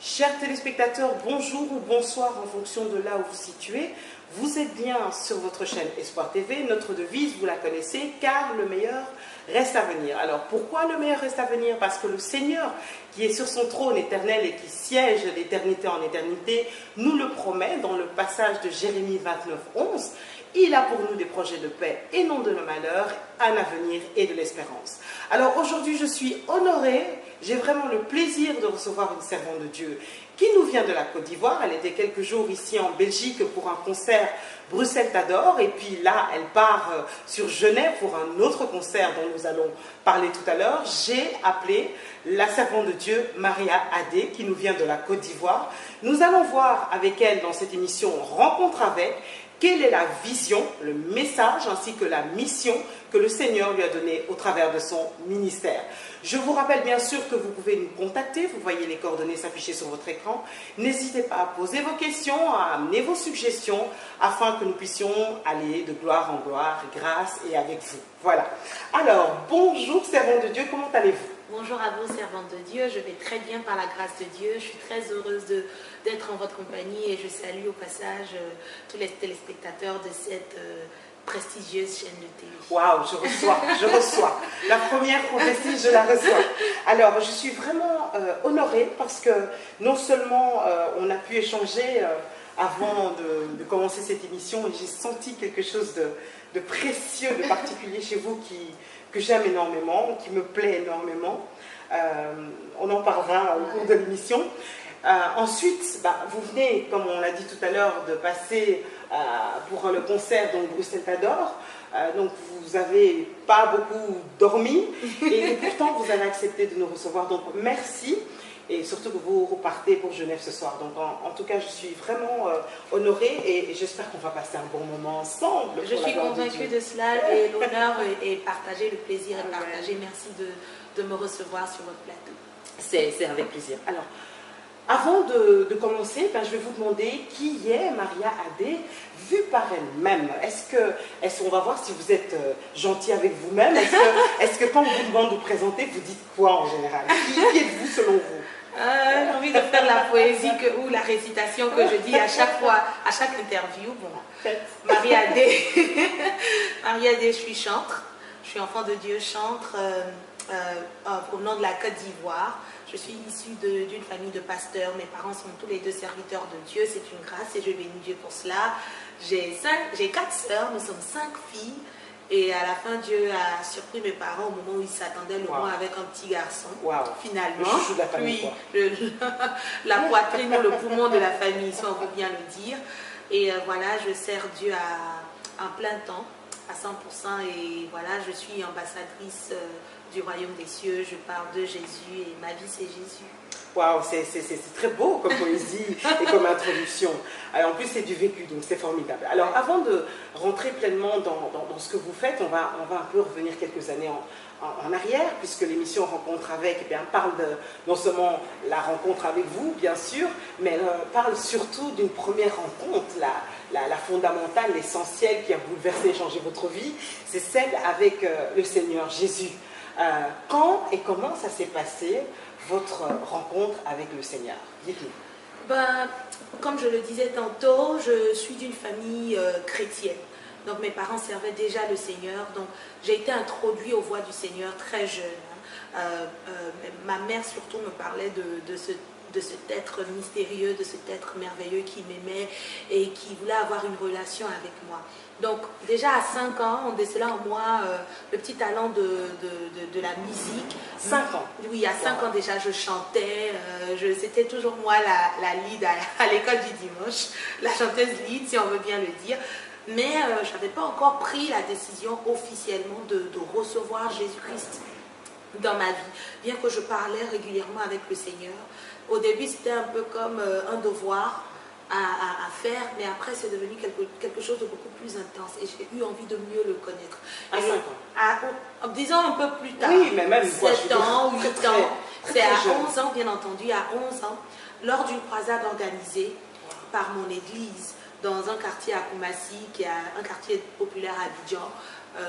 Chers téléspectateurs, bonjour ou bonsoir en fonction de là où vous situez. Vous êtes bien sur votre chaîne Espoir TV. Notre devise, vous la connaissez, car le meilleur reste à venir. Alors pourquoi le meilleur reste à venir? Parce que le Seigneur qui est sur son trône éternel et qui siège d'éternité en éternité nous le promet dans le passage de Jérémie 29, 11. Il a pour nous des projets de paix et non de malheur, un avenir et de l'espérance. Alors aujourd'hui, je suis honorée, j'ai vraiment le plaisir de recevoir une servante de Dieu qui nous vient de la Côte d'Ivoire. Elle était quelques jours ici en Belgique pour un concert Bruxelles t'adore. Et puis là, elle part sur Genève pour un autre concert dont nous allons parler tout à l'heure. J'ai appelé la servante de Dieu, Maria Adé, qui nous vient de la Côte d'Ivoire. Nous allons voir avec elle dans cette émission Rencontre avec quelle est la vision, le message ainsi que la mission que le Seigneur lui a donnée au travers de son ministère. Je vous rappelle bien sûr que vous pouvez nous contacter, vous voyez les coordonnées s'afficher sur votre écran. N'hésitez pas à poser vos questions, à amener vos suggestions afin que nous puissions aller de gloire en gloire, grâce et avec vous. Voilà. Alors, bonjour servante de Dieu, comment allez-vous? Bonjour à vous, servante de Dieu. Je vais très bien par la grâce de Dieu. Je suis très heureuse d'être en votre compagnie et je salue au passage tous les téléspectateurs de cette prestigieuse chaîne de télé. Waouh, je reçois. La première prophétie, je la reçois. Alors, je suis vraiment honorée parce que non seulement on a pu échanger avant de commencer cette émission et j'ai senti quelque chose de précieux, de particulier chez vous que j'aime énormément, qui me plaît énormément. On en parlera au cours de l'émission. Ensuite, vous venez, comme on l'a dit tout à l'heure, de passer pour le concert dont Bruxelles t'adore. Donc vous n'avez pas beaucoup dormi et pourtant vous avez accepté de nous recevoir. Donc merci. Et surtout que vous repartez pour Genève ce soir. Donc en tout cas, je suis vraiment honorée et j'espère qu'on va passer un bon moment ensemble. Je suis convaincue de cela et l'honneur est partagé, le plaisir est partagé. Merci de me recevoir sur votre plateau. C'est avec plaisir. Alors, avant de commencer, je vais vous demander qui est Maria Adé, vue par elle-même. On va voir si vous êtes gentil avec vous-même. Est-ce que quand on vous demande de vous présenter, vous dites quoi en général? Qui êtes-vous selon vous? J'ai envie de faire la poésie ou la récitation que je dis à chaque fois, à chaque interview. Bon, Maria Adé. Maria Adé, je suis chantre. Je suis enfant de Dieu, chantre au nom de la Côte d'Ivoire. Je suis issue d'une famille de pasteurs. Mes parents sont tous les deux serviteurs de Dieu. C'est une grâce et je bénis Dieu pour cela. J'ai 4 sœurs, nous sommes 5 filles. Et à la fin, Dieu a surpris mes parents au moment où ils s'attendaient le moins avec un petit garçon. Finalement, le chouchou de la famille, la poitrine ou le poumon de la famille, si on veut bien le dire. Et voilà, je sers Dieu à plein temps, à 100%. Et voilà, je suis ambassadrice du royaume des cieux. Je parle de Jésus et ma vie, c'est Jésus. Waouh, c'est très beau comme poésie et comme introduction. Alors, en plus, c'est du vécu, donc c'est formidable. Alors, avant de rentrer pleinement dans ce que vous faites, on va un peu revenir quelques années en arrière, puisque l'émission Rencontre avec parle non seulement la rencontre avec vous, bien sûr, mais parle surtout d'une première rencontre, la fondamentale, l'essentielle qui a bouleversé et changé votre vie, c'est celle avec le Seigneur Jésus. Quand et comment ça s'est passé, votre rencontre avec le Seigneur? Dites-nous. Comme je le disais tantôt, je suis d'une famille chrétienne. Donc mes parents servaient déjà le Seigneur. Donc j'ai été introduite aux voies du Seigneur très jeune. Ma mère surtout me parlait de cet être mystérieux, de cet être merveilleux qui m'aimait et qui voulait avoir une relation avec moi. Donc déjà à 5 ans, on décelait en moi le petit talent de la musique. 5 ans? Oui, à 5 ans déjà, je chantais. C'était toujours moi la lead à l'école du dimanche, la chanteuse lead, si on veut bien le dire. Mais je n'avais pas encore pris la décision officiellement de recevoir Jésus-Christ dans ma vie. Bien que je parlais régulièrement avec le Seigneur, au début c'était un peu comme un devoir à faire, mais après c'est devenu quelque chose de beaucoup plus intense et j'ai eu envie de mieux le connaître. À 5 ans? Disons un peu plus tard. Oui, mais même 7 ans, 8 ans. C'est à jeune. 11 ans, bien entendu, à 11 ans, lors d'une croisade organisée par mon église dans un quartier à Koumassi, qui est un quartier populaire à Abidjan.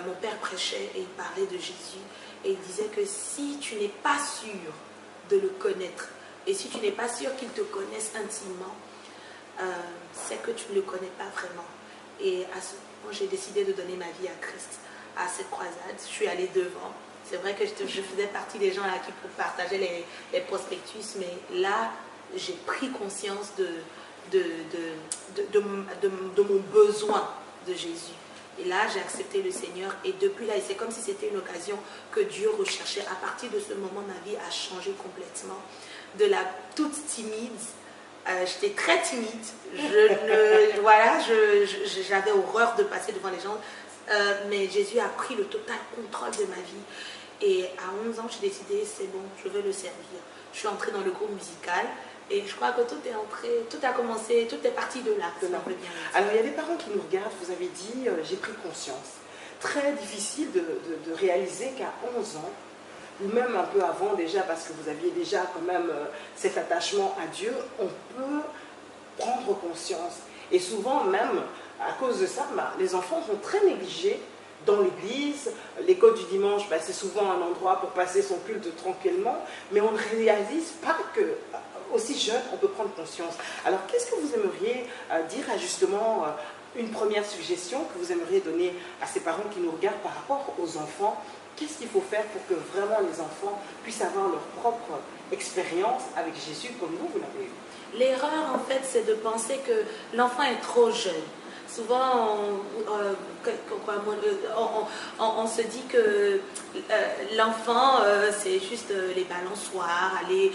Mon père prêchait et il parlait de Jésus et il disait que si tu n'es pas sûr de le connaître, Et si tu n'es pas sûr qu'il te connaisse intimement, c'est que tu ne le connais pas vraiment. Et à ce moment, j'ai décidé de donner ma vie à Christ. À cette croisade, je suis allée devant. C'est vrai que je faisais partie des gens là qui partageaient les prospectus, mais là, j'ai pris conscience de mon besoin de Jésus. Et là, j'ai accepté le Seigneur. Et depuis là, c'est comme si c'était une occasion que Dieu recherchait. À partir de ce moment, ma vie a changé complètement. De la toute timide, j'étais très timide. J'avais horreur de passer devant les gens. Mais Jésus a pris le total contrôle de ma vie. Et à 11 ans, j'ai décidé, c'est bon, je veux le servir. Je suis entrée dans le groupe musical. Et je crois que tout est entré, tout a commencé, tout est parti de là. Alors, il y a des parents qui nous regardent, vous avez dit, j'ai pris conscience. Très difficile de réaliser qu'à 11 ans, ou même un peu avant déjà, parce que vous aviez déjà quand même cet attachement à Dieu, on peut prendre conscience. Et souvent même, à cause de ça, les enfants sont très négligés dans l'église. L'école du dimanche, c'est souvent un endroit pour passer son culte tranquillement, mais on ne réalise pas que aussi jeune, on peut prendre conscience. Alors, qu'est-ce que vous aimeriez dire à justement une première suggestion que vous aimeriez donner à ces parents qui nous regardent par rapport aux enfants? Qu'est-ce qu'il faut faire pour que vraiment les enfants puissent avoir leur propre expérience avec Jésus comme vous l'avez eu? L'erreur, en fait, c'est de penser que l'enfant est trop jeune. Souvent, on se dit que l'enfant, c'est juste les balançoires, aller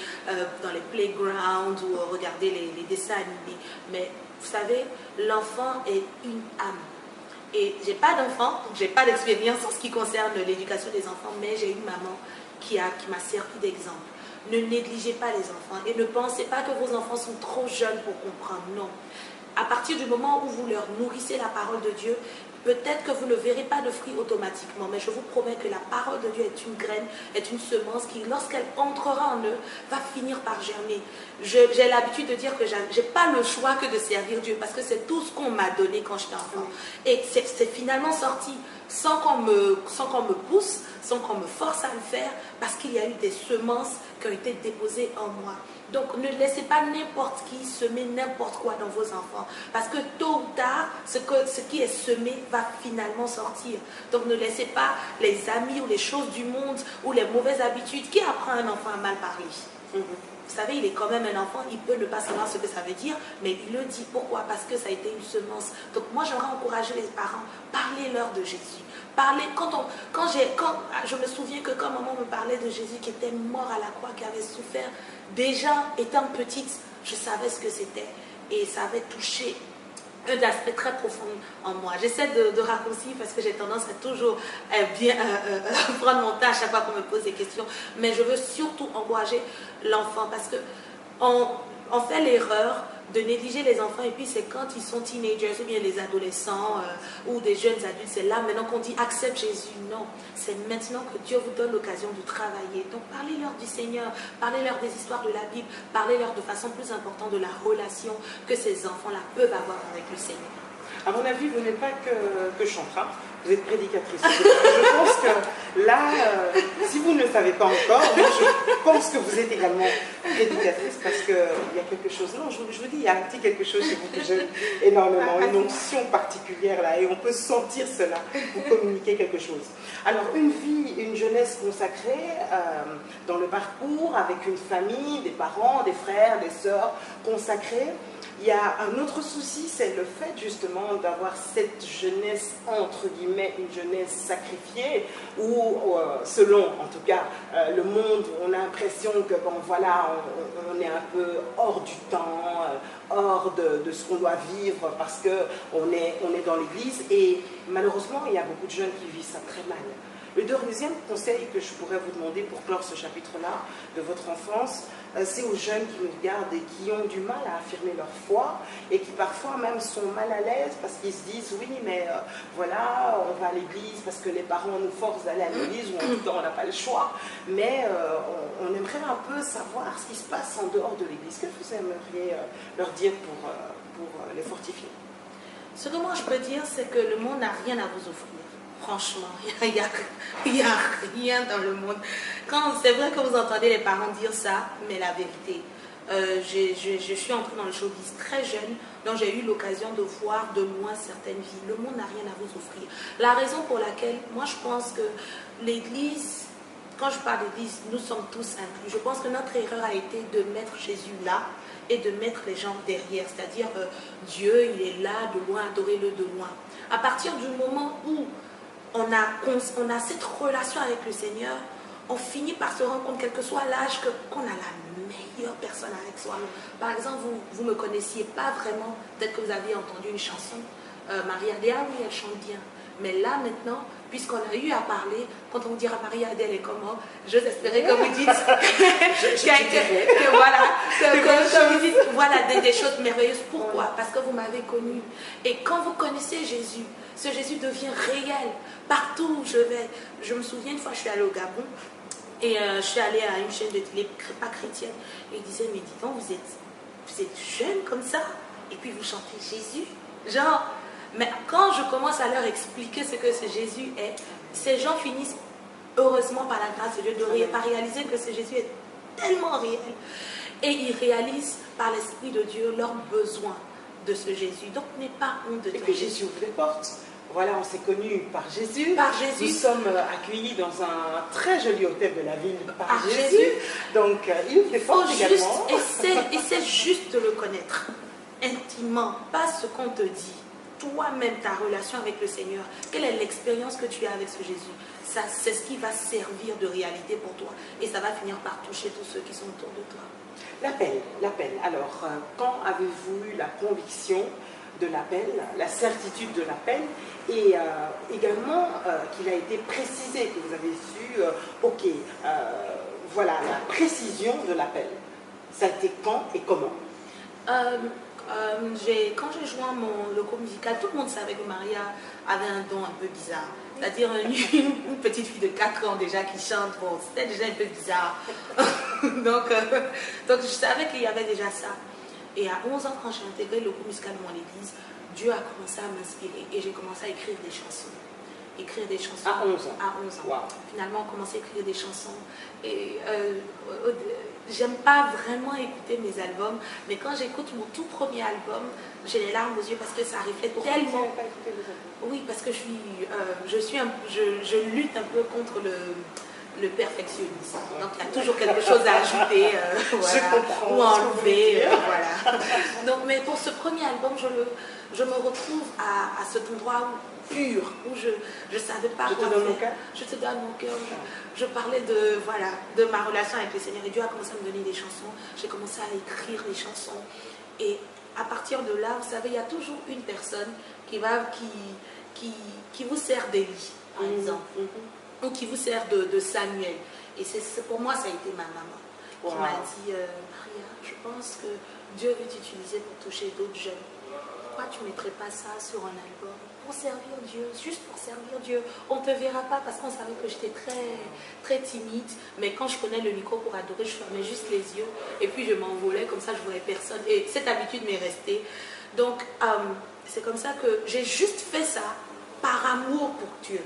dans les playgrounds ou regarder les dessins animés. Mais vous savez, l'enfant est une âme. Et j'ai pas d'enfant, donc j'ai pas d'expérience en ce qui concerne l'éducation des enfants, mais j'ai une maman qui m'a servi d'exemple. Ne négligez pas les enfants et ne pensez pas que vos enfants sont trop jeunes pour comprendre. Non. À partir du moment où vous leur nourrissez la parole de Dieu, peut-être que vous ne verrez pas de fruits automatiquement, mais je vous promets que la parole de Dieu est une graine, est une semence qui, lorsqu'elle entrera en eux, va finir par germer. J'ai l'habitude de dire que je n'ai pas le choix que de servir Dieu, parce que c'est tout ce qu'on m'a donné quand j'étais enfant. Et c'est finalement sorti sans qu'on me pousse, sans qu'on me force à le faire, parce qu'il y a eu des semences qui ont été déposées en moi. Donc ne laissez pas n'importe qui semer n'importe quoi dans vos enfants. Parce que tôt ou tard, ce qui est semé va finalement sortir. Donc ne laissez pas les amis ou les choses du monde ou les mauvaises habitudes. Qui apprend un enfant à mal parler? Vous savez, il est quand même un enfant, il peut ne pas savoir ce que ça veut dire, mais il le dit. Pourquoi? Parce que ça a été une semence. Donc moi, j'aimerais encourager les parents, parlez-leur de Jésus. Parlez, je me souviens que quand maman me parlait de Jésus qui était mort à la croix, qui avait souffert, déjà, étant petite, je savais ce que c'était. Et ça avait touché un aspect très profond en moi. J'essaie de raccourcir parce que j'ai tendance à toujours prendre mon temps à chaque fois qu'on me pose des questions. Mais je veux surtout encourager l'enfant parce qu'on fait l'erreur de négliger les enfants et puis c'est quand ils sont teenagers ou bien les adolescents ou des jeunes adultes, c'est là maintenant qu'on dit accepte Jésus. Non, c'est maintenant que Dieu vous donne l'occasion de travailler. Donc parlez-leur du Seigneur, parlez-leur des histoires de la Bible, parlez-leur de façon plus importante de la relation que ces enfants-là peuvent avoir avec le Seigneur. À mon avis, vous n'êtes pas que chanteur, vous êtes prédicatrice. Je pense que là, si vous ne le savez pas encore, moi je pense que vous êtes également prédicatrice parce qu'il y a quelque chose. Non, je vous dis, il y a un petit quelque chose chez vous que j'aime énormément, une onction particulière là, et on peut sentir cela, vous communiquer quelque chose. Alors, une vie, une jeunesse consacrée dans le parcours, avec une famille, des parents, des frères, des sœurs consacrés. Il y a un autre souci, c'est le fait justement d'avoir cette jeunesse, entre guillemets, une jeunesse sacrifiée, où selon en tout cas le monde, on a l'impression que bon voilà, on est un peu hors du temps, hors de ce qu'on doit vivre parce qu'on est dans l'église et malheureusement il y a beaucoup de jeunes qui vivent ça très mal. Le deuxième conseil que je pourrais vous demander pour clore ce chapitre-là de votre enfance, c'est aux jeunes qui nous regardent et qui ont du mal à affirmer leur foi et qui parfois même sont mal à l'aise parce qu'ils se disent oui mais voilà on va à l'église parce que les parents nous forcent d'aller à l'église ou en tout cas on n'a pas le choix mais on aimerait un peu savoir ce qui se passe en dehors de l'église. Qu'est-ce que vous aimeriez leur dire pour les fortifier? Ce que moi je peux dire c'est que le monde n'a rien à vous offrir. Franchement, il n'y a rien dans le monde. C'est vrai que vous entendez les parents dire ça, mais la vérité, Je suis entrée dans le showbiz très jeune, donc j'ai eu l'occasion de voir de loin certaines vies. Le monde n'a rien à vous offrir. La raison pour laquelle, moi je pense que l'Église, quand je parle d'Église, nous sommes tous inclus. Je pense que notre erreur a été de mettre Jésus là et de mettre les gens derrière. C'est-à-dire, Dieu, il est là de loin, adorez-le de loin. À partir du moment où on a cette relation avec le Seigneur, on finit par se rendre compte, quel que soit l'âge, qu'on a la meilleure personne avec soi. Par exemple, vous ne me connaissiez pas vraiment, peut-être que vous aviez entendu une chanson, Marie-Adé, ah oui, elle chante bien. Mais là, maintenant, puisqu'on a eu à parler, quand on vous dira Marie-Adé, elle est comment, j'ose espérer que vous dites que voilà, que vous dites voilà, des choses merveilleuses. Pourquoi? Parce que vous m'avez connu. Et quand vous connaissez Jésus, ce Jésus devient réel. Partout où je vais. Je me souviens, une fois, je suis allée au Gabon, et je suis allée à une chaîne de télé, pas chrétienne, et ils disaient, mais dis donc, vous êtes jeune comme ça, et puis vous chantez Jésus. Genre, mais quand je commence à leur expliquer ce que ce Jésus est, ces gens finissent, heureusement par la grâce de Dieu, par réaliser que ce Jésus est tellement réel. Et ils réalisent par l'Esprit de Dieu leurs besoins de ce Jésus. Donc, n'aie pas honte de ton Jésus. Et puis Jésus ouvre les portes. Voilà, on s'est connus par Jésus. Par Jésus. Nous sommes accueillis dans un très joli hôtel de la ville par Jésus. Donc, il ouvre les portes également. Et c'est juste de le connaître intimement, pas ce qu'on te dit. Toi-même, ta relation avec le Seigneur, quelle est l'expérience que tu as avec ce Jésus? Ça, c'est ce qui va servir de réalité pour toi. Et ça va finir par toucher tous ceux qui sont autour de toi. L'appel. Alors, quand avez-vous eu la conviction de l'appel, la certitude de l'appel, et également qu'il a été précisé, que vous avez su, voilà, la précision de l'appel. Ça a été quand et comment? Quand j'ai joint le groupe musical, tout le monde savait que Maria avait un don un peu bizarre. C'est-à-dire une petite fille de 4 ans déjà qui chante, bon, c'était déjà un peu bizarre. donc je savais qu'il y avait déjà ça. Et à 11 ans, quand j'ai intégré le groupe musical de mon église, Dieu a commencé à m'inspirer et j'ai commencé à écrire des chansons. À 11 ans. À 11 ans. Wow. Finalement, on commençait à écrire des chansons. Et j'aime pas vraiment écouter mes albums, mais quand j'écoute mon tout premier album, j'ai les larmes aux yeux parce que ça reflète tellement. Vous n'avez pas écouté les albums? Oui, parce que je lutte un peu contre le perfectionnisme. Donc il y a toujours quelque chose à ajouter, voilà, ou à enlever, voilà. Donc, mais pour ce premier album, je me retrouve à cet endroit pur, où je ne savais pas quoi faire. Je te donne mon cœur. Je parlais de ma relation avec le Seigneur, et Dieu a commencé à me donner des chansons. J'ai commencé à écrire des chansons. Et à partir de là, vous savez, il y a toujours une personne qui vous sert d'Élie, par exemple, ou qui vous sert de Samuel. Et pour moi, ça a été ma maman qui m'a dit, Maria, je pense que Dieu veut t'utiliser pour toucher d'autres jeunes. Pourquoi tu ne mettrais pas ça sur un album? Pour servir Dieu, juste pour servir Dieu. On ne te verra pas parce qu'on savait que j'étais très, très timide. Mais quand je prenais le micro pour adorer, je fermais juste les yeux. Et puis je m'envolais, comme ça je ne voyais personne. Et cette habitude m'est restée. Donc c'est comme ça que j'ai juste fait ça par amour pour Dieu.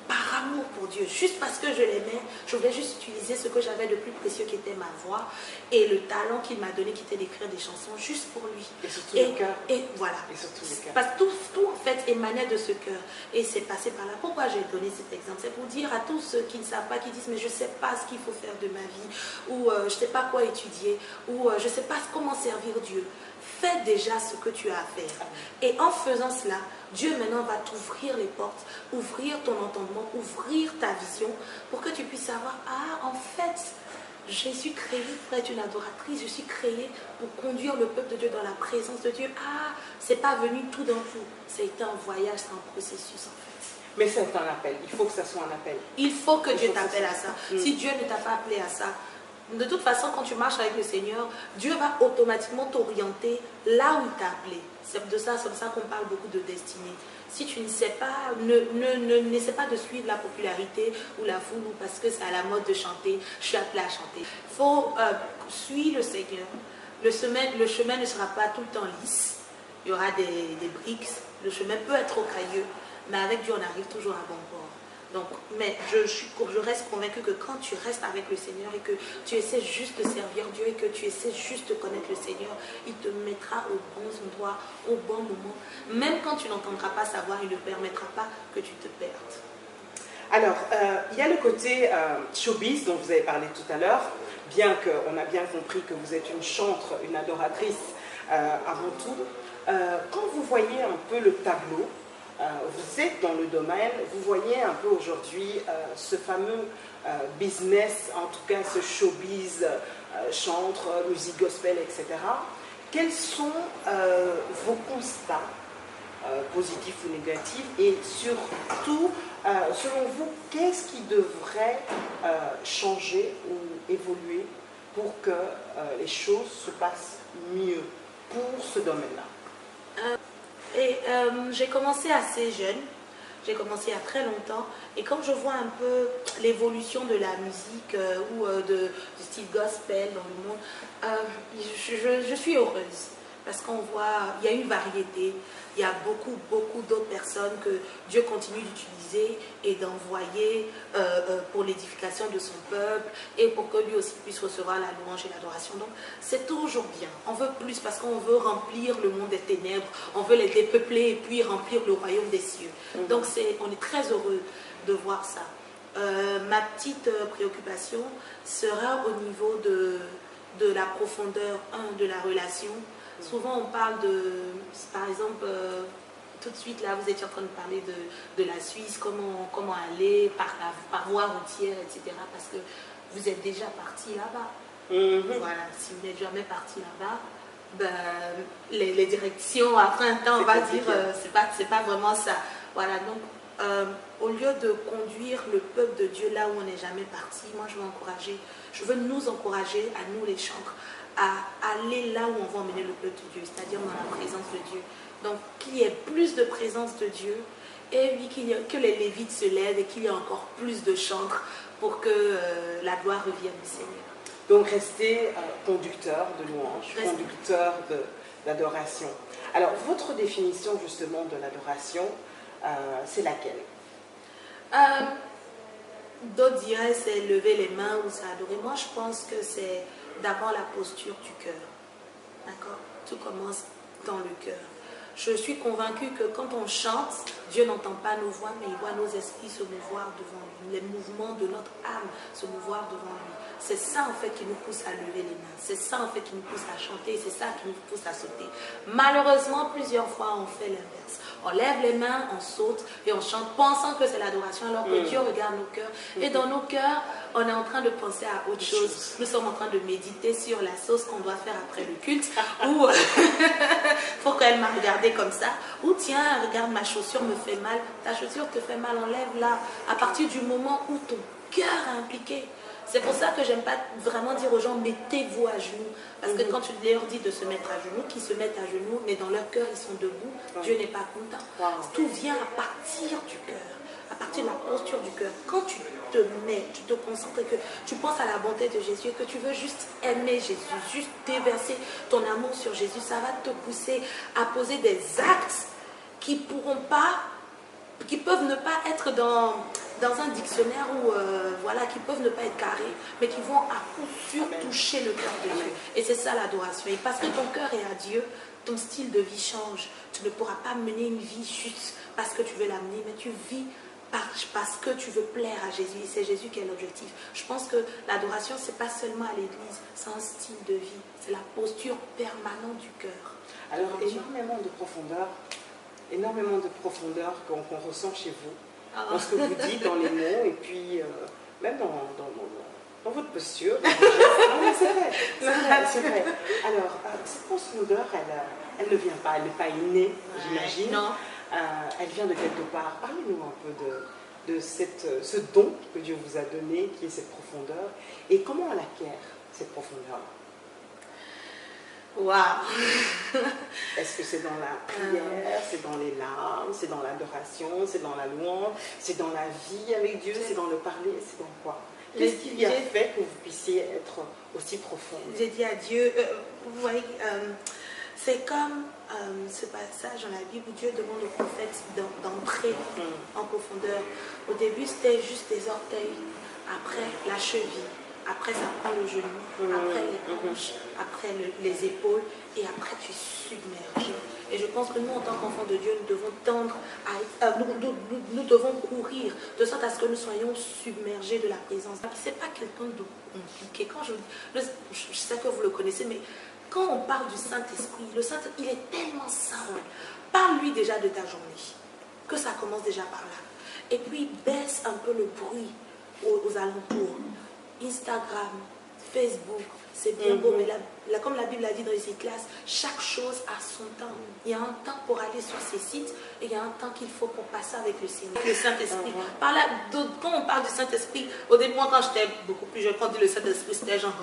Par amour pour Dieu, juste parce que je l'aimais, je voulais juste utiliser ce que j'avais de plus précieux qui était ma voix et le talent qu'il m'a donné qui était d'écrire des chansons juste pour lui. Et surtout le cœur. Et voilà. Et surtout le cœur. Parce que tout en fait émanait de ce cœur et c'est passé par là. Pourquoi j'ai donné cet exemple? C'est pour dire à tous ceux qui ne savent pas, qui disent mais je ne sais pas ce qu'il faut faire de ma vie, ou je ne sais pas quoi étudier, ou je ne sais pas comment servir Dieu. Fais déjà ce que tu as à faire. Et en faisant cela, Dieu maintenant va t'ouvrir les portes, ouvrir ton entendement, ouvrir ta vision pour que tu puisses savoir, ah, en fait, je suis créée pour être une adoratrice, je suis créée pour conduire le peuple de Dieu dans la présence de Dieu. Ah, c'est pas venu tout d'un coup. Ça a été un voyage, c'est un processus en fait. Mais c'est un appel, il faut que ça soit un appel. Il faut que Dieu t'appelle à ça. Si Dieu ne t'a pas appelé à ça, de toute façon, quand tu marches avec le Seigneur, Dieu va automatiquement t'orienter là où il t'a appelé. C'est de ça, c'est comme ça qu'on parle beaucoup de destinée. Si tu ne sais pas, n'essaie pas de suivre la popularité ou la foule ou parce que c'est à la mode de chanter, je suis appelée à chanter. Il faut suivre le Seigneur. Le chemin ne sera pas tout le temps lisse. Il y aura des briques. Le chemin peut être rocailleux, mais avec Dieu, on arrive toujours à bon port. Donc, mais je reste convaincue que quand tu restes avec le Seigneur et que tu essaies juste de servir Dieu et que tu essaies juste de connaître le Seigneur, il te mettra au bon endroit, au bon moment. Même quand tu n'entendras pas sa voix, il ne permettra pas que tu te perdes. Alors, il y a le côté showbiz dont vous avez parlé tout à l'heure, bien qu'on a bien compris que vous êtes une chantre, une adoratrice avant tout. Quand vous voyez un peu le tableau, vous êtes dans le domaine, vous voyez un peu aujourd'hui ce fameux business, en tout cas ce showbiz, chantre, musique gospel, etc. Quels sont vos constats, positifs ou négatifs, et surtout, selon vous, qu'est-ce qui devrait changer ou évoluer pour que les choses se passent mieux pour ce domaine-là? J'ai commencé assez jeune, j'ai commencé il y a très longtemps, et quand je vois un peu l'évolution de la musique ou du style gospel dans le monde, je suis heureuse. Parce qu'on voit, il y a une variété, il y a beaucoup d'autres personnes que Dieu continue d'utiliser et d'envoyer pour l'édification de son peuple et pour que lui aussi puisse recevoir la louange et l'adoration. Donc c'est toujours bien, on veut plus parce qu'on veut remplir le monde des ténèbres, on veut les dépeupler et puis remplir le royaume des cieux. Donc on est très heureux de voir ça. Ma petite préoccupation sera au niveau de la profondeur, de la relation. Souvent on parle de, par exemple, tout de suite là vous étiez en train de parler de la Suisse, comment aller par la voie routière, etc. Parce que vous êtes déjà parti là-bas. Voilà, si vous n'êtes jamais parti là-bas, ben, les directions après un temps on va dire c'est pas vraiment ça. Voilà, donc au lieu de conduire le peuple de Dieu là où on n'est jamais parti, moi je veux nous encourager à nous les chantres à aller là où on va emmener le peuple de Dieu, c'est-à-dire dans la présence de Dieu. Donc qu'il y ait plus de présence de Dieu et oui, que les Lévites se lèvent et qu'il y ait encore plus de chantres pour que la gloire revienne au Seigneur. Donc restez conducteur de louange, conducteur d'adoration. Alors votre définition justement de l'adoration, c'est laquelle? D'autres diraient c'est lever les mains ou c'est adorer. Moi je pense que c'est d'abord la posture du cœur. D'accord? Tout commence dans le cœur. Je suis convaincue que quand on chante, Dieu n'entend pas nos voix, mais il voit nos esprits se mouvoir devant lui, les mouvements de notre âme se mouvoir devant lui. C'est ça en fait qui nous pousse à lever les mains, c'est ça en fait qui nous pousse à chanter, c'est ça qui nous pousse à sauter. Malheureusement, plusieurs fois on fait l'inverse. On lève les mains, on saute et on chante pensant que c'est l'adoration alors que Dieu regarde nos cœurs. Et dans nos cœurs, on est en train de penser à autre chose. Nous sommes en train de méditer sur la sauce qu'on doit faire après le culte. Ou faut qu'elle m'a regardé comme ça. Ou tiens, regarde, ma chaussure me fait mal. Ta chaussure te fait mal, enlève-la. À partir du moment où ton cœur est impliqué. C'est pour ça que j'aime pas vraiment dire aux gens mettez-vous à genoux. Parce que quand tu leur dis de se mettre à genoux, qu'ils se mettent à genoux, mais dans leur cœur ils sont debout, Dieu n'est pas content. Tout vient à partir du cœur, à partir de la posture du cœur. Quand tu te mets, tu te concentres et que tu penses à la bonté de Jésus et que tu veux juste aimer Jésus, juste déverser ton amour sur Jésus, ça va te pousser à poser des actes qui peuvent ne pas être dans un dictionnaire ou voilà, qui peuvent ne pas être carrés, mais qui vont à coup sûr toucher le cœur de Dieu. Et c'est ça l'adoration. Et parce que ton cœur est à Dieu, ton style de vie change. Tu ne pourras pas mener une vie juste parce que tu veux l'amener, mais tu vis parce que tu veux plaire à Jésus. Et c'est Jésus qui est l'objectif. Je pense que l'adoration, c'est pas seulement à l'église, c'est un style de vie. C'est la posture permanente du cœur. Alors, énormément de profondeur qu'on ressent chez vous, dans ce que vous dites, dans les mots, et puis même dans votre posture. C'est vrai. Alors, cette profondeur, elle ne vient pas, elle n'est pas innée, j'imagine. Non. Elle vient de quelque part. Parlez-nous un peu de ce don que Dieu vous a donné, qui est cette profondeur, et comment on l'acquiert, cette profondeur-là? Waouh. Est-ce que c'est dans la prière, c'est dans les larmes, c'est dans l'adoration, c'est dans la louange, c'est dans la vie avec Dieu, c'est dans le parler, c'est dans quoi? Qu'est-ce qui a fait que vous puissiez être aussi profonde? J'ai dit à Dieu, vous voyez, C'est comme ce passage dans la Bible où Dieu demande au prophète d'entrer en profondeur. Au début, c'était juste des orteils, après la cheville, après ça prend le genou, après les hanches, après les épaules, et après tu es submergé. Et je pense que nous, en tant qu'enfants de Dieu, nous devons tendre à nous devons courir de sorte à ce que nous soyons submergés de la présence. C'est pas quelqu'un de compliqué. Quand je sais que vous le connaissez, mais quand on parle du Saint-Esprit, le Saint-Esprit, il est tellement simple. Parle-lui déjà de ta journée, que ça commence déjà par là. Et puis, baisse un peu le bruit aux alentours. Instagram, Facebook, c'est bien beau, mais comme la Bible l'a dit dans les classes, chaque chose a son temps. Il y a un temps pour aller sur ces sites et il y a un temps qu'il faut pour passer avec le Seigneur. Le Saint-Esprit. Quand on parle du Saint-Esprit, au début, moi, quand j'étais beaucoup plus jeune, quand on dit le Saint-Esprit, c'était genre,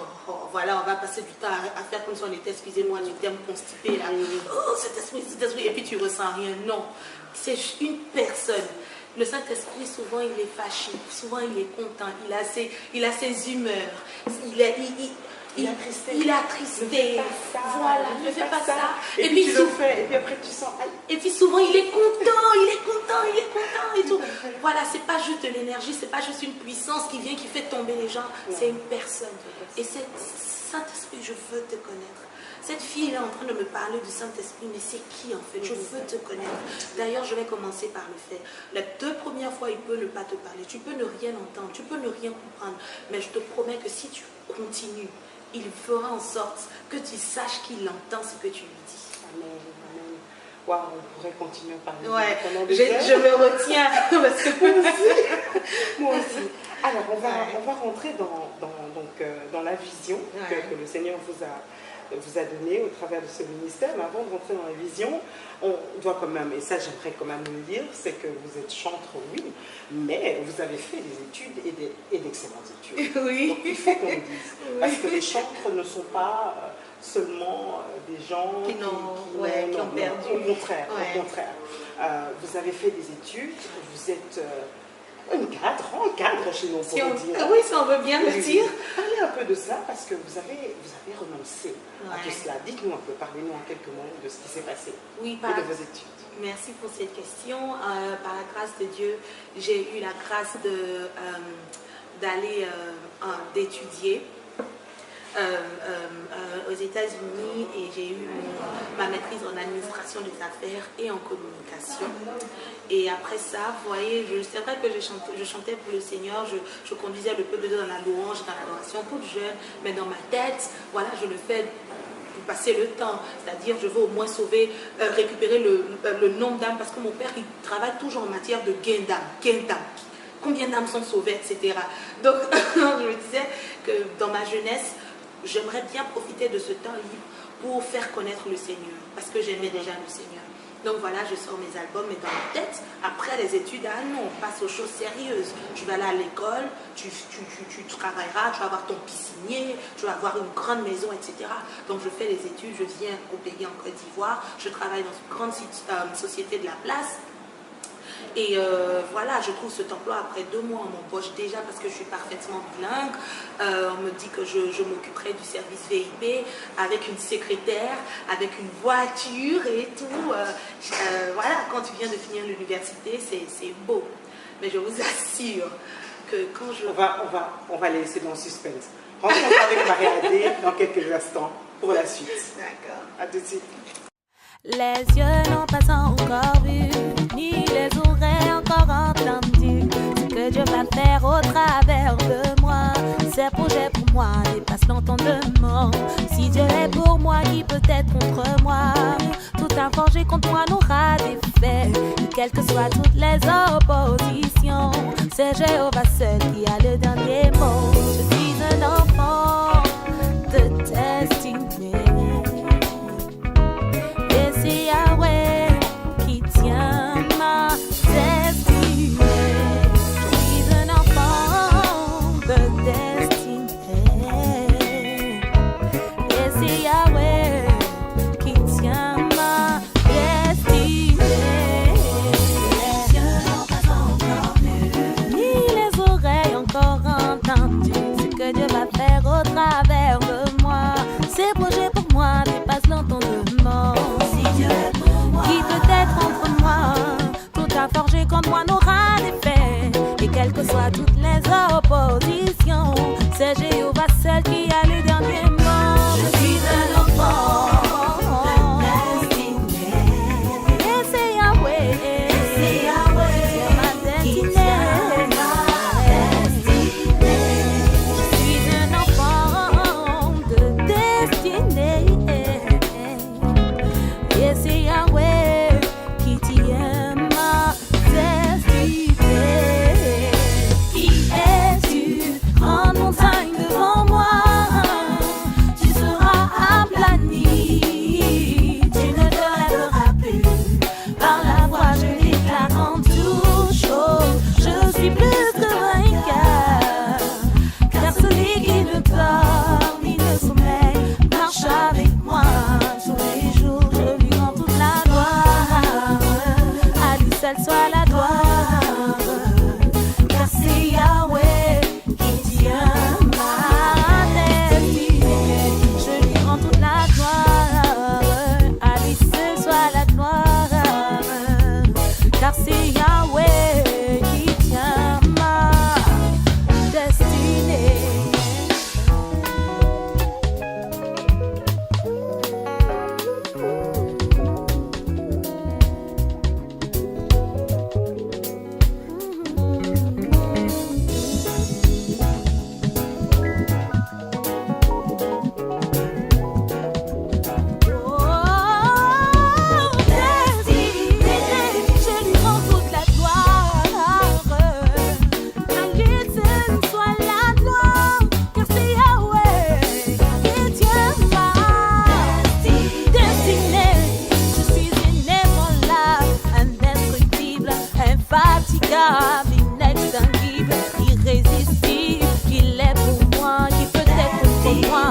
voilà, on va passer du temps à faire comme si on était, excusez-moi du terme constipé, là. Oh, Saint-Esprit, et puis tu ressens rien. Non, c'est une personne. Le Saint-Esprit, souvent, il est fâché, souvent, il est content, il a ses humeurs, il est attristé. Voilà, ne fais pas ça. Et puis tu le fais, et puis après tu sens. Et puis souvent, il est content et tout. Voilà, c'est pas juste de l'énergie, c'est pas juste une puissance qui vient, qui fait tomber les gens, c'est une personne. Et c'est Saint-Esprit, je veux te connaître. Cette fille est en train de me parler du Saint-Esprit, mais c'est qui en fait? Je veux te connaître. D'ailleurs, je vais commencer par le faire. Les 2 premières fois, il peut ne pas te parler. Tu peux ne rien entendre, tu peux ne rien comprendre. Mais je te promets que si tu continues, il fera en sorte que tu saches qu'il entend ce que tu lui dis. Amen, amen. Waouh, on pourrait continuer à parler. Ouais, je me retiens. Parce que moi aussi. Alors, on va rentrer dans la vision que le Seigneur vous a donné au travers de ce ministère. Mais avant de rentrer dans la vision, on doit quand même, et ça j'aimerais quand même le dire, c'est que vous êtes chantre, oui, mais vous avez fait des études et d'excellentes études. Oui. Donc il faut qu'on le dise. Parce que les chantres ne sont pas seulement des gens qui ont perdu. Au contraire, au contraire. Vous avez fait des études, vous êtes... un cadre chez nous, pour dire. Oui, si on veut bien le dire. Parlez un peu de cela, parce que vous avez renoncé à tout cela. Dites-nous un peu, parlez-nous en quelques mots de ce qui s'est passé et de vos études. Merci pour cette question. Par la grâce de Dieu, j'ai eu la grâce d'aller d'étudier aux États-Unis et j'ai eu ma maîtrise en administration des affaires et en communication. Et après ça, vous voyez, c'est vrai que je chantais pour le Seigneur, je conduisais le peuple de Dieu dans la louange, dans l'adoration, toute jeune, mais dans ma tête, voilà, je le fais pour passer le temps, c'est-à-dire je veux au moins sauver, récupérer le nombre d'âmes, parce que mon père, il travaille toujours en matière de gain d'âme. Combien d'âmes sont sauvées, etc. Donc, je me disais que dans ma jeunesse, j'aimerais bien profiter de ce temps libre pour faire connaître le Seigneur, parce que j'aimais déjà le Seigneur. Donc voilà, je sors mes albums, mais dans ma tête, après les études, non, on passe aux choses sérieuses. Tu vas aller à l'école, tu travailleras, tu vas avoir ton piscinier, tu vas avoir une grande maison, etc. Donc je fais les études, je viens au pays en Côte d'Ivoire, je travaille dans une grande société de la place. Et voilà, je trouve cet emploi après 2 mois en m'embauche déjà parce que je suis parfaitement bilingue. On me dit que je m'occuperai du service VIP avec une secrétaire, avec une voiture et tout. Voilà, quand tu viens de finir l'université, c'est beau. Mais je vous assure que quand je... On va les laisser dans le suspense. Rencontre avec Marie-Adé dans quelques instants pour la suite. D'accord. À tout de suite. Les yeux n'ont pas encore vu, ni les oreilles encore entendu ce que Dieu va faire au travers de moi. Ses projets pour moi dépassent l'entendement. Si Dieu est pour moi, qui peut être contre moi? Tout un forgé contre moi n'aura d'effet, quelles que soient toutes les oppositions. C'est Jéhovah seul qui a le dernier mot. Je suis un enfant de destinée. C'est Yahweh qui tient ma destinée. Je suis un enfant de destinée. Et c'est Yahweh qui tient ma destinée. Les yeux n'ont pas encore vu, ni les oreilles encore entendu ce que Dieu va faire au travers de moi. Ses projets pour moi dépassent l'entendement. que soient toutes les oppositions. C'est Jéhovah seul qui a le dernier mot. Je suis un enfant. Soit la gloire, car c'est Yahweh qui tient ma destinée. Je lui rends toute la gloire, à lui seul soit la gloire, car c'est Yahweh qui tient ma destinée. Inextinguible, irrésistible, qu'il est pour moi, qui peut être pour moi.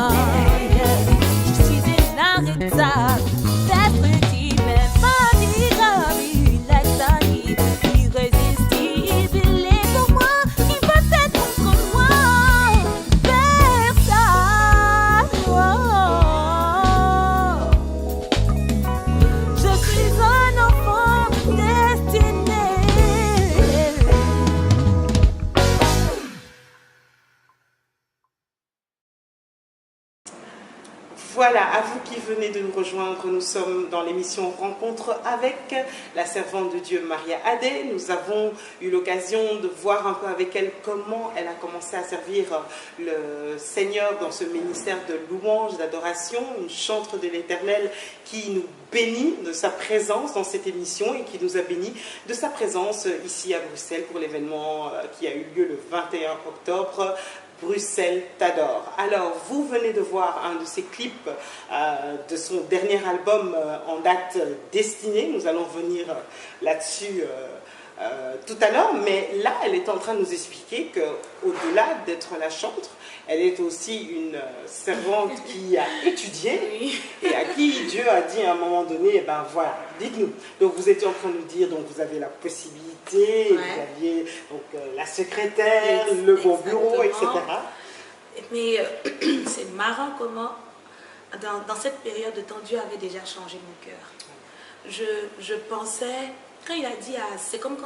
Je suis inarrêtable, destructible, infatigable, inextinguible, irrésistible, il est pour moi, qui peut être contre moi. Personne. Je suis un enfant destiné. Voilà, à vous qui venez de nous rejoindre, nous sommes dans l'émission Rencontre avec la servante de Dieu Maria Adé. Nous avons eu l'occasion de voir un peu avec elle comment elle a commencé à servir le Seigneur dans ce ministère de louange, d'adoration, une chantre de l'Éternel qui nous bénit de sa présence dans cette émission et qui nous a bénis de sa présence ici à Bruxelles pour l'événement qui a eu lieu le 21 octobre. Bruxelles t'adore. Alors, vous venez de voir un de ses clips de son dernier album en date Destinée. Nous allons venir là-dessus tout à l'heure, mais là, elle est en train de nous expliquer qu'au-delà d'être la chantre, elle est aussi une servante qui a étudié et à qui Dieu a dit à un moment donné, eh ben voilà, dites-nous. Donc, vous étiez en train de nous dire, donc vous avez la possibilité, vous aviez donc, la secrétaire, le bon bureau, etc. Mais c'est marrant comment, dans cette période de temps, Dieu avait déjà changé mon cœur. Je pensais, quand il a dit, c'est comme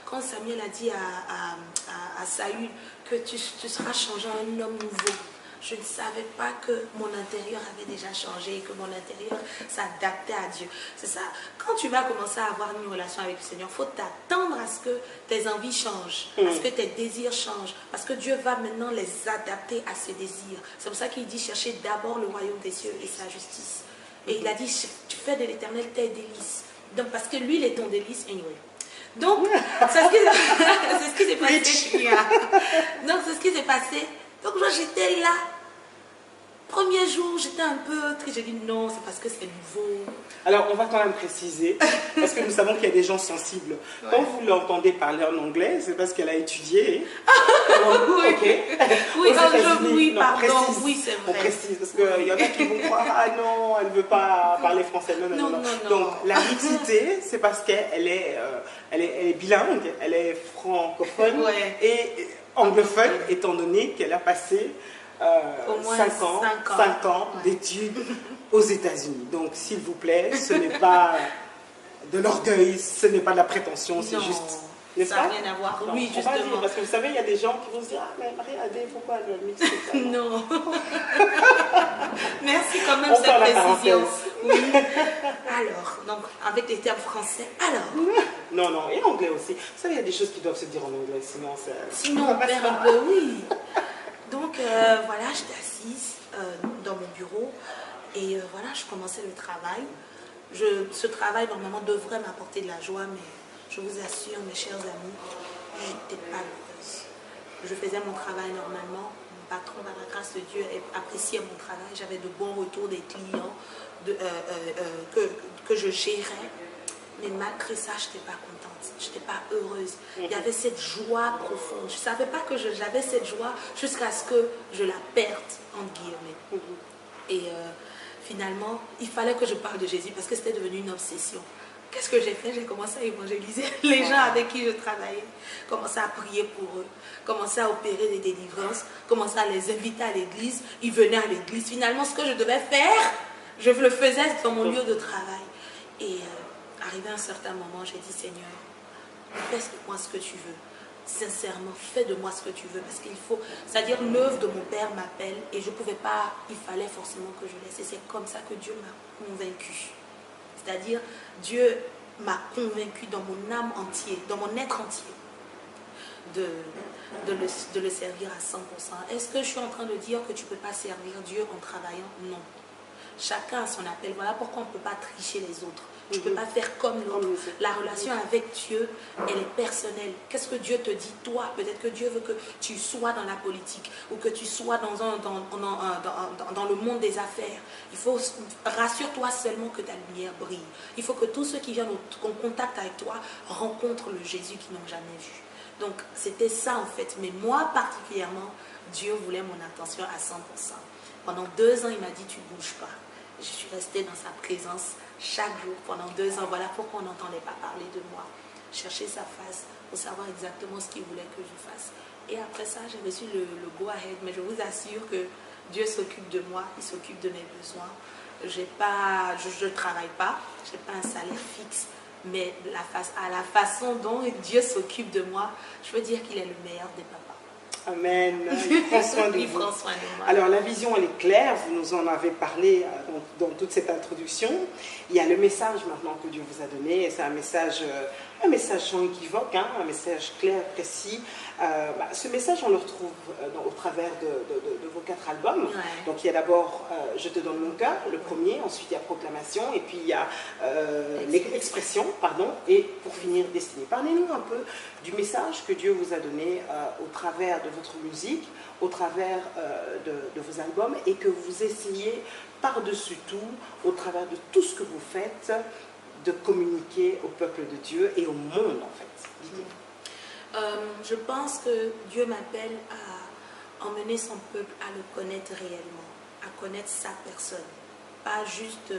quand Samuel a dit à Saül que tu seras changé en un homme nouveau. Je ne savais pas que mon intérieur avait déjà changé et que mon intérieur s'adaptait à Dieu. C'est ça, quand tu vas commencer à avoir une relation avec le Seigneur, il faut t'attendre à ce que tes envies changent, à ce que tes désirs changent, parce que Dieu va maintenant les adapter à ses désirs. C'est pour ça qu'il dit chercher d'abord le royaume des cieux et sa justice. Et il a dit, tu fais de l'Éternel tes délices. Donc, parce que lui, il est ton délice, anyway. Donc, c'est ce qui s'est passé. Donc, c'est ce qui s'est passé. Donc, moi, j'étais là. Premier jour, j'étais un peu triste. J'ai dit non, c'est parce que c'est nouveau. Alors, on va quand même préciser, parce que nous savons qu'il y a des gens sensibles. Ouais. Quand vous l'entendez parler en anglais, c'est parce qu'elle a étudié. Oui, oui, pardon, précise, oui, c'est vrai. On précise, parce qu'il y en a qui vont croire, ah non, elle ne veut pas parler français. Non. Donc, la mixité, c'est parce qu'elle est bilingue, elle est francophone et anglophone, étant donné qu'elle a passé au moins 5 ans d'études aux États-Unis. Donc, s'il vous plaît, ce n'est pas de l'orgueil, ce n'est pas de la prétention, c'est juste N'est-ce Ça n'a pas? rien à voir. Non, Oui, on va dire, justement. parce que vous savez, il y a des gens qui vont se dire, ah, mais Marie-Adé, pourquoi le mix comme ça? Non. Merci quand même On cette ferme la précision. parenthèse. Oui. Alors, donc avec les termes français, alors. Non, non, et anglais aussi. Vous savez, il y a des choses qui doivent se dire en anglais, sinon c'est... Sinon, on perd un peu, oui. Donc, voilà, j'étais assise dans mon bureau et voilà, je commençais le travail. Ce travail, normalement, devrait m'apporter de la joie, mais je vous assure, mes chers amis, je n'étais pas heureuse. Je faisais mon travail normalement. Mon patron, par la grâce de Dieu, appréciait mon travail. J'avais de bons retours des clients que je gérais. Mais malgré ça, je n'étais pas contente, je n'étais pas heureuse. Il y avait cette joie profonde. Je ne savais pas que j'avais cette joie jusqu'à ce que je la perde, entre guillemets. Et finalement, il fallait que je parle de Jésus parce que c'était devenu une obsession. Qu'est-ce que j'ai fait? J'ai commencé à évangéliser les gens avec qui je travaillais, commencé à prier pour eux, commencé à opérer des délivrances, commencé à les inviter à l'église. Ils venaient à l'église. Finalement, ce que je devais faire, je le faisais dans mon lieu de travail. Et arrivé à un certain moment, j'ai dit, Seigneur, fais de moi ce que tu veux. Sincèrement, fais de moi ce que tu veux. Parce qu'il faut, c'est-à-dire l'œuvre de mon père m'appelle et je ne pouvais pas, il fallait forcément que je laisse. Et c'est comme ça que Dieu m'a convaincue. C'est-à-dire, Dieu m'a convaincue dans mon âme entière, dans mon être entier, de le servir à 100%. Est-ce que je suis en train de dire que tu ne peux pas servir Dieu en travaillant? Non. Chacun a son appel. Voilà pourquoi on ne peut pas tricher les autres. Tu ne peux pas faire comme l'autre. La relation avec Dieu, elle est personnelle. Qu'est-ce que Dieu te dit, toi? Peut-être que Dieu veut que tu sois dans la politique ou que tu sois dans le monde des affaires. Il faut, rassure-toi seulement que ta lumière brille. Il faut que tous ceux qui viennent en contact avec toi rencontrent le Jésus qu'ils n'ont jamais vu. Donc, c'était ça en fait. Mais moi particulièrement, Dieu voulait mon attention à 100%. Pendant 2 ans, il m'a dit, tu ne bouges pas. Je suis restée dans sa présence chaque jour pendant 2 ans. Voilà pourquoi on n'entendait pas parler de moi. Chercher sa face pour savoir exactement ce qu'il voulait que je fasse. Et après ça, j'ai reçu le go-ahead. Mais je vous assure que Dieu s'occupe de moi, il s'occupe de mes besoins. Je ne travaille pas, je n'ai pas un salaire fixe. Mais à la façon dont Dieu s'occupe de moi, je veux dire qu'il est le meilleur des papas. Amen. Il prend soin de vous. Prend soin de moi. Alors la vision, elle est claire, vous nous en avez parlé dans toute cette introduction. Il y a le message maintenant que Dieu vous a donné, et c'est un message sans équivoque, hein, un message clair, précis. Ce message, on le retrouve au travers de vos 4 albums. Ouais. Donc il y a d'abord Je te donne mon cœur, le premier, ensuite il y a Proclamation, et puis il y a Expression, et pour finir Destinée. Parlez-nous un peu du message que Dieu vous a donné au travers de votre musique, au travers de vos albums, et que vous essayez par-dessus tout, au travers de tout ce que vous faites, de communiquer au peuple de Dieu et au monde en fait. Je pense que Dieu m'appelle à emmener son peuple à le connaître réellement, à connaître sa personne, pas juste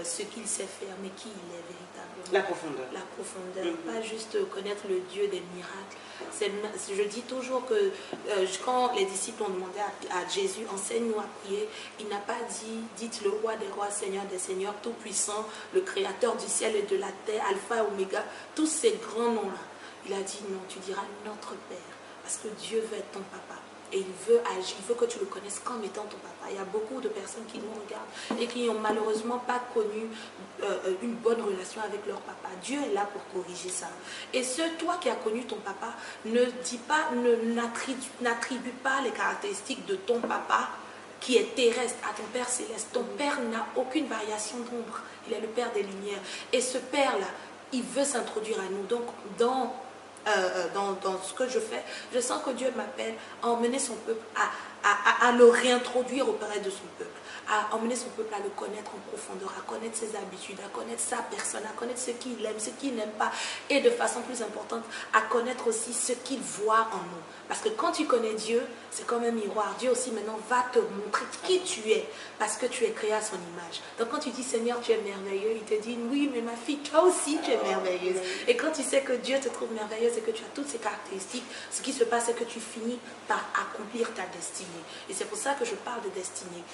ce qu'il sait faire, mais qui il est véritablement. La profondeur. La profondeur, pas juste connaître le Dieu des miracles. Je dis toujours que quand les disciples ont demandé à Jésus, enseigne-nous à prier, il n'a pas dit, dites le roi des rois, Seigneur des seigneurs, tout puissant, le créateur du ciel et de la terre, Alpha et Oméga, tous ces grands noms-là. Il a dit non, tu diras notre Père, parce que Dieu veut être ton papa. Et il veut agir, il veut que tu le connaisses comme étant ton papa. Il y a beaucoup de personnes qui nous regardent et qui n'ont malheureusement pas connu une bonne relation avec leur papa. Dieu est là pour corriger ça. Et toi qui as connu ton papa, n'attribue pas les caractéristiques de ton papa qui est terrestre à ton Père céleste. Ton Père n'a aucune variation d'ombre. Il est le Père des Lumières. Et ce Père-là, il veut s'introduire à nous. Donc, dans ce que je fais, je sens que Dieu m'appelle à emmener son peuple, à le réintroduire auprès de son peuple, à emmener son peuple à le connaître en profondeur, à connaître ses habitudes, à connaître sa personne, à connaître ce qu'il aime, ce qu'il n'aime pas, et de façon plus importante, à connaître aussi ce qu'il voit en nous. Parce que quand tu connais Dieu, c'est comme un miroir. Dieu aussi maintenant va te montrer qui tu es, parce que tu es créé à son image. Donc quand tu dis Seigneur, tu es merveilleux, il te dit oui, mais ma fille, toi aussi tu es merveilleuse. Et quand tu sais que Dieu te trouve merveilleuse, c'est que tu as toutes ces caractéristiques. Ce qui se passe, c'est que tu finis par accomplir ta destinée. Et c'est pour ça que je parle de destinée.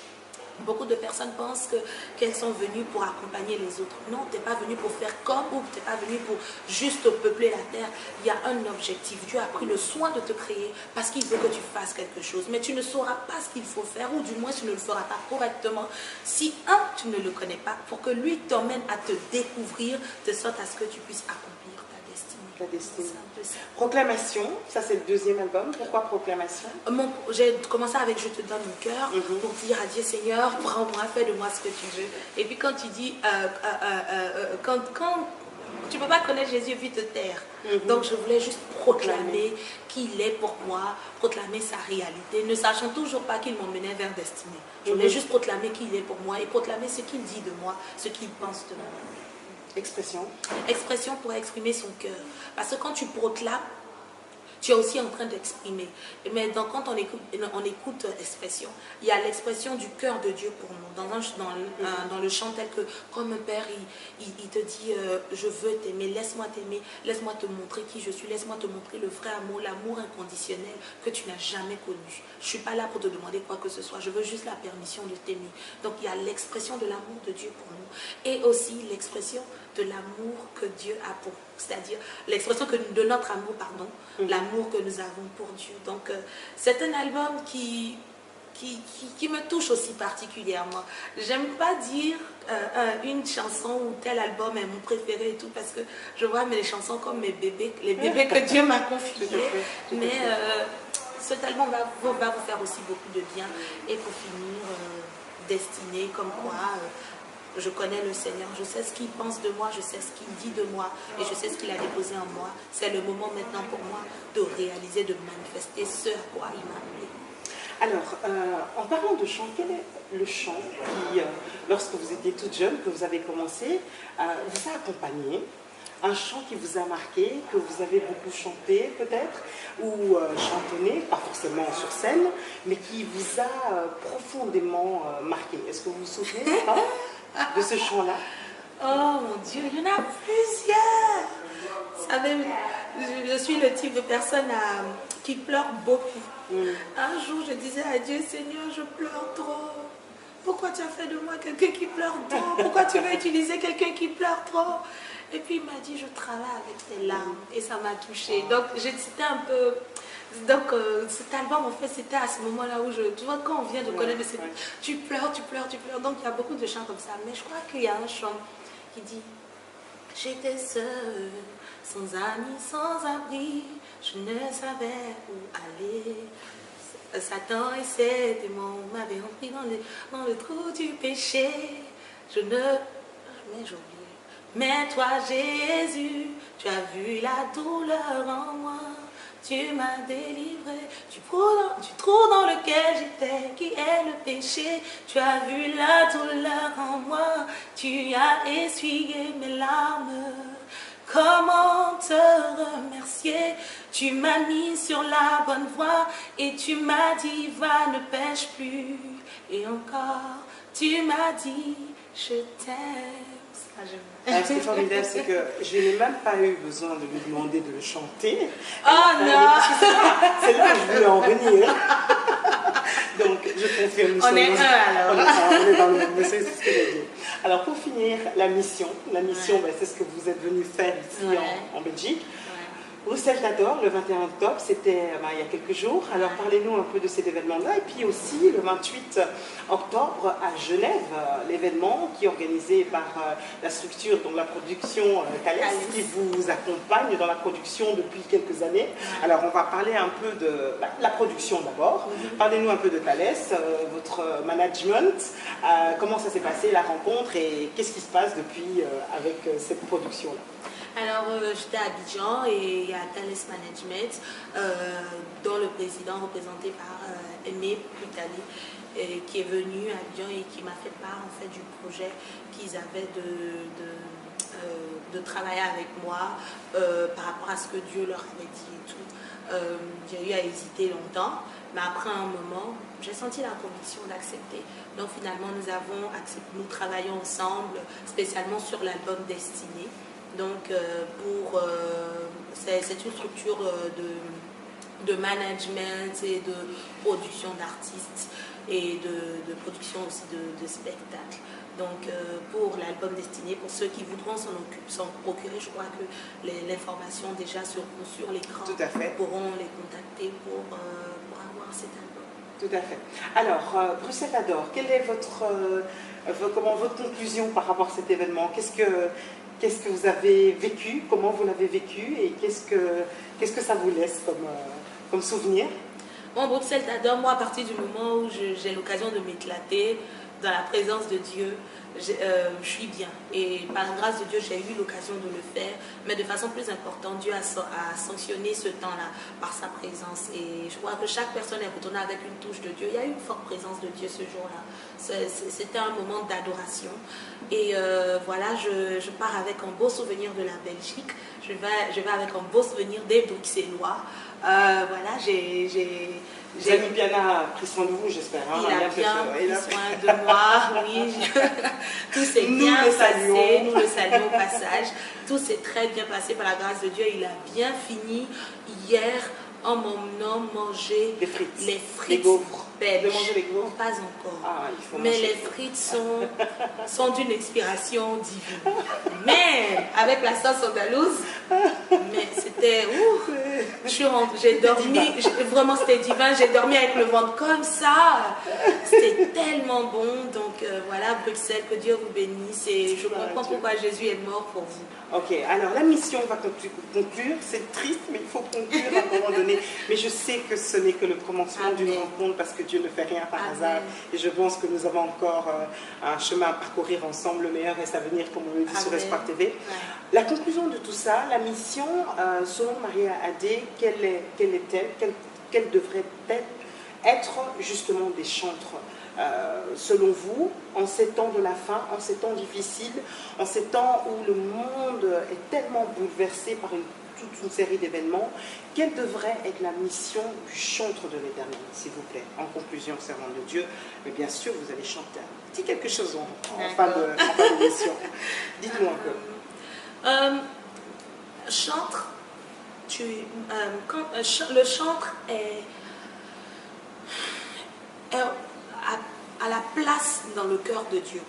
Beaucoup de personnes pensent qu'elles sont venues pour accompagner les autres. Non, tu n'es pas venu pour faire comme, ou tu n'es pas venu pour juste peupler la terre. Il y a un objectif. Dieu a pris le soin de te créer parce qu'il veut que tu fasses quelque chose. Mais tu ne sauras pas ce qu'il faut faire, ou du moins tu ne le feras pas correctement si, tu ne le connais pas, pour que lui t'emmène à te découvrir de sorte à ce que tu puisses accomplir ta destinée. La destinée. C'est un peu ça. Proclamation, ça c'est le deuxième album. Pourquoi Proclamation? J'ai commencé avec Je te donne mon cœur pour dire à Dieu, Seigneur, prends-moi, fais de moi ce que tu veux. Et puis quand tu dis, quand tu ne peux pas connaître Jésus et puis te taire. Donc je voulais juste proclamer qu'il est pour moi, proclamer sa réalité, ne sachant toujours pas qu'il m'emmenait vers destinée. Je voulais juste proclamer qu'il est pour moi et proclamer ce qu'il dit de moi, ce qu'il pense de moi. Expression. Expression pour exprimer son cœur. Parce que quand tu proclames, tu es aussi en train d'exprimer. Mais quand on écoute expression, il y a l'expression du cœur de Dieu pour nous. Dans le chant tel que, comme un père, il te dit, je veux t'aimer, laisse-moi t'aimer, laisse-moi te montrer qui je suis, laisse-moi te montrer le vrai amour, l'amour inconditionnel que tu n'as jamais connu. Je ne suis pas là pour te demander quoi que ce soit, je veux juste la permission de t'aimer. Donc il y a l'expression de l'amour de Dieu pour nous. Et aussi l'expression de l'amour que Dieu a pour nous. C'est-à-dire l'expression de notre amour, pardon, l'amour que nous avons pour Dieu. Donc c'est un album qui me touche aussi particulièrement. J'aime pas dire une chanson ou tel album est mon préféré et tout, parce que je vois mes chansons comme mes bébés, les bébés que Dieu m'a confiés. Mais cet album va vous faire aussi beaucoup de bien. Et pour finir, Destinée, comme quoi... je connais le Seigneur, je sais ce qu'il pense de moi, je sais ce qu'il dit de moi et je sais ce qu'il a déposé en moi. C'est le moment maintenant pour moi de réaliser, de manifester ce à quoi il m'a appelé. Alors, en parlant de chant, quel est le chant qui, lorsque vous étiez toute jeune, que vous avez commencé, vous a accompagné? Un chant qui vous a marqué, que vous avez beaucoup chanté peut-être, ou chantonné, pas forcément sur scène, mais qui vous a profondément marqué. Est-ce que vous vous souvenez de ce chant-là? Oh mon Dieu, il y en a plusieurs. Vous savez, je suis le type de personne qui pleure beaucoup. Un jour, je disais à Dieu, Seigneur, je pleure trop. Pourquoi tu as fait de moi quelqu'un qui pleure trop? Pourquoi tu veux utiliser quelqu'un qui pleure trop? Et puis il m'a dit, je travaille avec tes larmes. Et ça m'a touchée. Donc c'était un peu... Donc cet album, en fait, c'était à ce moment-là où tu vois, quand on vient de connaître, tu pleures, tu pleures, tu pleures. Donc il y a beaucoup de chants comme ça. Mais je crois qu'il y a un chant qui dit, j'étais seule, sans amis, sans abri, je ne savais où aller. Satan et ses démons m'avaient repris dans le trou du péché. Mais j'oubliais. Mais toi, Jésus, tu as vu la douleur en moi. Tu m'as délivré du trou dans lequel j'étais, qui est le péché. Tu as vu la douleur en moi. Tu as essuyé mes larmes. Comment te remercier? Tu m'as mis sur la bonne voie et tu m'as dit va ne pêche plus. Et encore, tu m'as dit je t'aime. Ce qui est formidable, c'est que je n'ai même pas eu besoin de lui demander de le chanter. Oh non! C'est là que je voulais en venir. Donc, je confirme. On est un alors. On est dans le même, c'est ce que j'ai dit. Alors, pour finir, la mission, c'est ce que vous êtes venu faire ici en Belgique. Bruxelles t'adore, le 21 octobre, c'était il y a quelques jours. Alors parlez-nous un peu de cet événement-là. Et puis aussi le 28 octobre à Genève, l'événement qui est organisé par la structure, donc la production Thales, qui vous accompagne dans la production depuis quelques années. Alors on va parler un peu de la production d'abord. Parlez-nous un peu de Thales, votre management, comment ça s'est passé, la rencontre et qu'est-ce qui se passe depuis avec cette production-là. Alors, j'étais à Abidjan et il y a Thales Management, dont le président, représenté par Aimé Putali, qui est venu à Abidjan et qui m'a fait part en fait, du projet qu'ils avaient de travailler avec moi par rapport à ce que Dieu leur avait dit et tout. J'ai eu à hésiter longtemps, mais après un moment, j'ai senti la conviction d'accepter. Donc finalement, nous travaillons ensemble, spécialement sur l'album Destinée. Donc pour c'est une structure de management et de production d'artistes et de production aussi de spectacles. Donc pour l'album Destiné, pour ceux qui voudront s'en procurer, je crois que l'information déjà sur l'écran, pourront les contacter pour avoir cet album. Tout à fait. Alors, Bruxelles Adore, quelle est votre conclusion par rapport à cet événement? Qu'est-ce que vous avez vécu? Comment vous l'avez vécu? Et qu'est-ce que ça vous laisse comme souvenir? Bon, Bruxelles Adore, moi, à partir du moment où j'ai l'occasion de m'éclater dans la présence de Dieu, je suis bien. Et par la grâce de Dieu, j'ai eu l'occasion de le faire. Mais de façon plus importante, Dieu a sanctionné ce temps-là par sa présence. Et je crois que chaque personne est retournée avec une touche de Dieu. Il y a eu une forte présence de Dieu ce jour-là. C'était un moment d'adoration. Et voilà, je pars avec un beau souvenir de la Belgique. Je vais avec un beau souvenir des Bruxellois. Voilà, Zani Piana a pris soin de vous, j'espère. Hein, il a bien pris soin de moi, oui. Tout s'est bien passé, nous le saluons au passage. Tout s'est très bien passé par la grâce de Dieu. Il a bien fini hier en m'emmenant manger les frites. Les gaufres. De manger les gaufres? Pas encore. Ah, il faut mais manger. Les frites sont d'une expiration divine. Mais avec la sauce andalouse, mais c'était ouf. J'ai dormi, vraiment c'était divin. J'ai dormi avec le ventre comme ça. C'était tellement bon. Donc voilà, Bruxelles, que Dieu vous bénisse. Et je comprends pourquoi Jésus est mort pour vous. Ok, alors la mission va conclure. C'est triste, mais il faut conclure à un moment donné. Mais je sais que ce n'est que le commencement d'une rencontre parce que Dieu ne fait rien par hasard. Et je pense que nous avons encore un chemin à parcourir ensemble. Le meilleur reste à venir, comme on le dit sur Espoir TV. Ouais. La conclusion de tout ça, la mission, selon Maria Adé, quelle est-elle? Quelle devrait être justement des chantres selon vous, en ces temps de la fin, en ces temps difficiles, en ces temps où le monde est tellement bouleversé par toute une série d'événements, quelle devrait être la mission du chantre de l'Éternel, s'il vous plaît? En conclusion, servant de Dieu, mais bien sûr, vous allez chanter un petit quelque chose en fin d'émission. Dites-nous un peu. Chantre, le chantre est à la place dans le cœur de Dieu.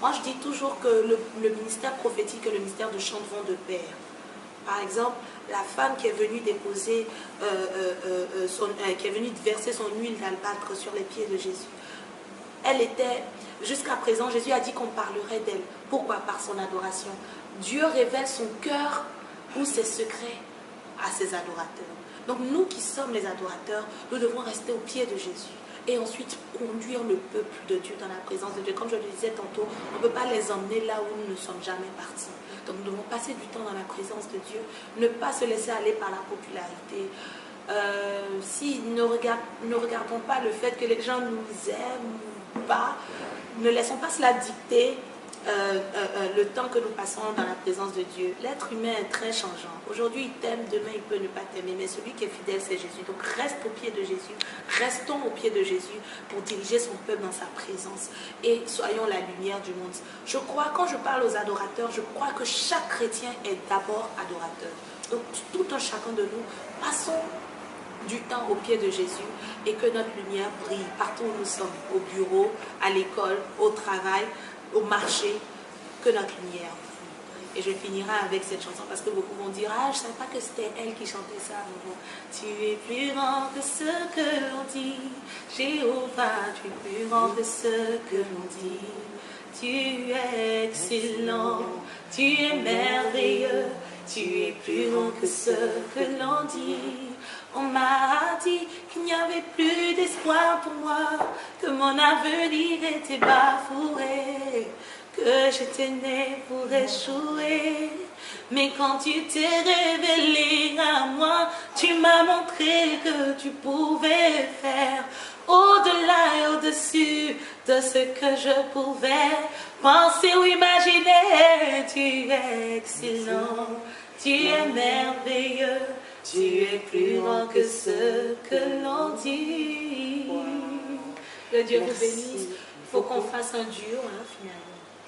Moi, je dis toujours que le ministère prophétique et le ministère de chant vont de pair. Par exemple, la femme qui est venue déposer, qui est venue verser son huile d'albâtre sur les pieds de Jésus, elle était, jusqu'à présent, Jésus a dit qu'on parlerait d'elle. Pourquoi? Par son adoration. Dieu révèle son cœur ou ses secrets à ses adorateurs. Donc nous qui sommes les adorateurs, nous devons rester au pied de Jésus et ensuite conduire le peuple de Dieu dans la présence de Dieu. Comme je le disais tantôt, on ne peut pas les emmener là où nous ne sommes jamais partis. Donc nous devons passer du temps dans la présence de Dieu, ne pas se laisser aller par la popularité. Si ne regardons pas le fait que les gens nous aiment ou pas, ne laissons pas cela dicter le temps que nous passons dans la présence de Dieu. L'être humain est très changeant. Aujourd'hui, il t'aime, demain, il peut ne pas t'aimer. Mais celui qui est fidèle, c'est Jésus. Donc, reste au pied de Jésus. Restons au pied de Jésus pour diriger son peuple dans sa présence. Et soyons la lumière du monde. Je crois, quand je parle aux adorateurs, je crois que chaque chrétien est d'abord adorateur. Donc, tout un chacun de nous, passons du temps au pied de Jésus et que notre lumière brille partout où nous sommes, au bureau, à l'école, au travail, au marché, que notre lumière brille. Et je finirai avec cette chanson parce que beaucoup vont dire: ah, je ne savais pas que c'était elle qui chantait ça. Bon, tu es plus grand que ce que l'on dit, Jéhovah, tu es plus grand que ce que l'on dit. Tu es excellent, tu es merveilleux, tu es plus grand que ce que l'on dit. On m'a dit qu'il n'y avait plus d'espoir pour moi, que mon avenir était bafoué, que j'étais né pour échouer. Mais quand tu t'es révélé à moi, tu m'as montré que tu pouvais faire au-delà et au-dessus de ce que je pouvais penser ou imaginer. Tu es excellent, tu es merveilleux, tu es plus grand que ce que l'on dit. Que Dieu vous bénisse. Il faut qu'on fasse un duo, hein, finalement.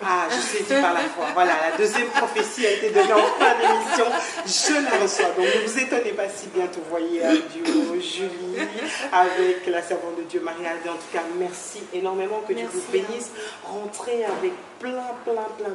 Ah, je sais dit par la foi. Voilà, la deuxième prophétie a été donnée en fin d'émission. Je la reçois. Donc ne vous étonnez pas si bientôt vous voyez un duo Julie avec la servante de Dieu Marie-Aldé. En tout cas, merci énormément. Que Dieu vous bénisse. Rentrez avec plein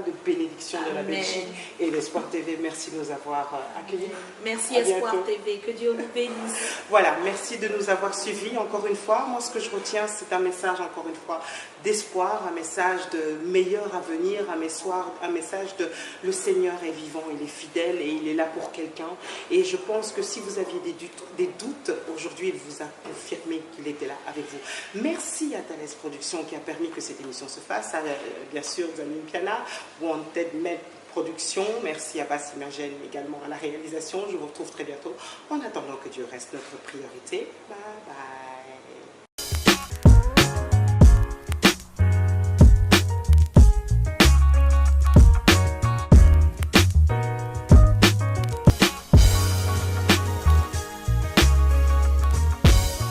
de bénédictions de la Belgique et l'Espoir TV. Merci de nous avoir accueillis. Merci Espoir TV. Que Dieu vous bénisse. Voilà, merci de nous avoir suivis encore une fois. Moi, ce que je retiens, c'est un message encore une fois d'espoir, un message de meilleur avenir, un message de le Seigneur est vivant, il est fidèle et il est là pour quelqu'un. Et je pense que si vous aviez des doutes, aujourd'hui, il vous a confirmé qu'il était là avec vous. Merci à Thales Productions qui a permis que cette émission se fasse. Bien sûr, Zanine Piana, Wanted Med Production. Merci à Bassi Mergène également à la réalisation. Je vous retrouve très bientôt. En attendant que Dieu reste notre priorité. Bye bye.